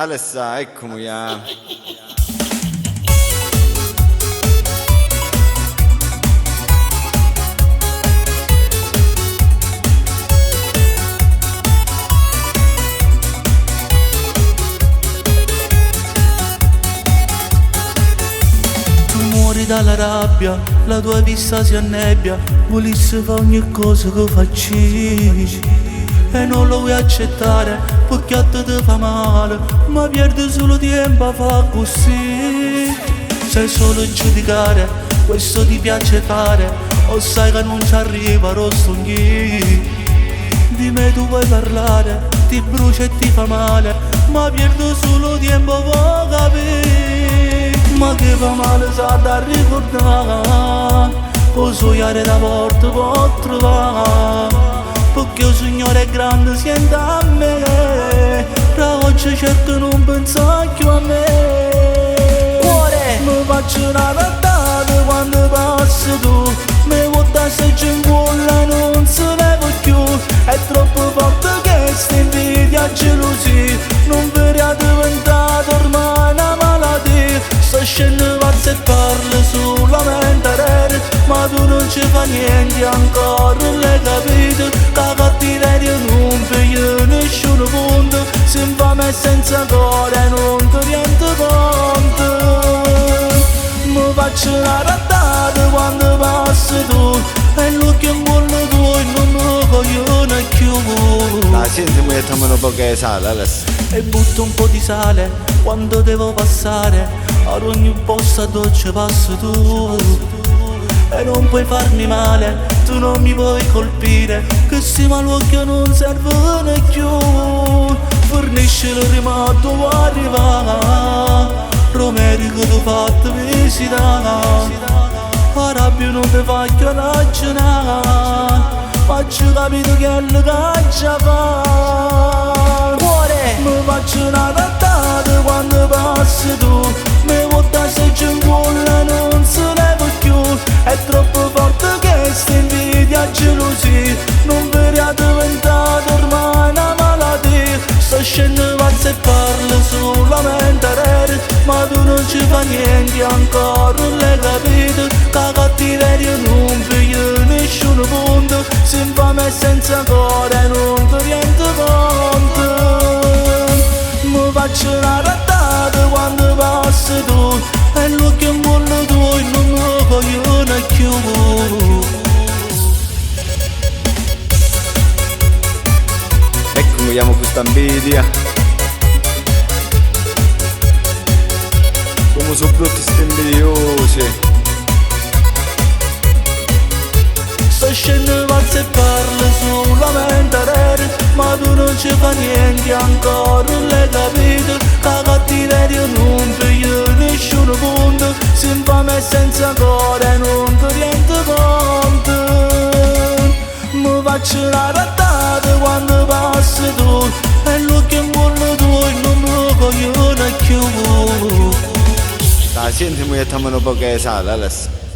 Alessa, eccomi ya. Tu muori dalla rabbia, la tua vista si annebbia, volessi fare ogni cosa che facci e non lo vuoi accettare perché ti fa male, ma perdi solo tempo a fare così. Sai solo giudicare, questo ti piace fare, o sai che non ci arriva lo sogni. Di me tu vuoi parlare, ti brucia e ti fa male, ma perdo solo tempo per capire. Ma che fa male sa da ricordare, o sognare da porta può trovare. Perché il Signore è grande, sente a me, da oggi certo non pensa più a me. Cuore, mi faccio una rattata quando passi tu, mi vuota se c'è in cuore non se leva più. È troppo forte che sta invidia e gelosia, non verrà diventata ormai una malattia. Sto scendendo pazzo e parlo solamente rare, ma tu non ci fa niente ancora, l'hai capito? La cattiveria non piglia nessuno punto, se infame senza cuore non ti rende conto. Mi faccio una rattata quando passi tu, e l'occhio in cuore tuo e non mi coglione più. La senti mi mettiamo un po' che sale, Alessa. E butto un po' di sale quando devo passare, ad ogni posto dove ci passi tu. E non puoi farmi male, tu non mi puoi colpire, che se l'occhio non serve più. Fornisci il rimato può arrivare, Romeri che tu fatto visitare. La rabbia non ti fa più ragionare, ma ci capito che è il che fa. Cuore, mi faccio una rattata quando passi tu, mi vuota se c'è in cuore non se leva più. È troppo forte che sta invidia e gelosia, non verrà diventata ormai una malattia. Sto scendendo pazzo e parlo solamente rare, ma tu non ci fa niente ancora, l'hai capito? La cattiveria non piglia nessuno punto, se infame e senza cuore non ti rende conto. Mi faccio una rattata quando passi tu, e l'occhio in cuore tuo e non mi coglione più. Eccomi, chiamo questa invidia. Come sono brutti sti invidiosi. Sto scendendo pazzo e parlo solamente rare, ma tu non ci fa niente ancora, l'hai capito? La cattiveria non piglia nessuno punto, se infame e senza cuore non ti rende conto. Mi faccio una rattata quando passi tu, e l'occhio in cuore tuo e non mi coglione più. La senti mi mettiamo un po' che sale, Alessa.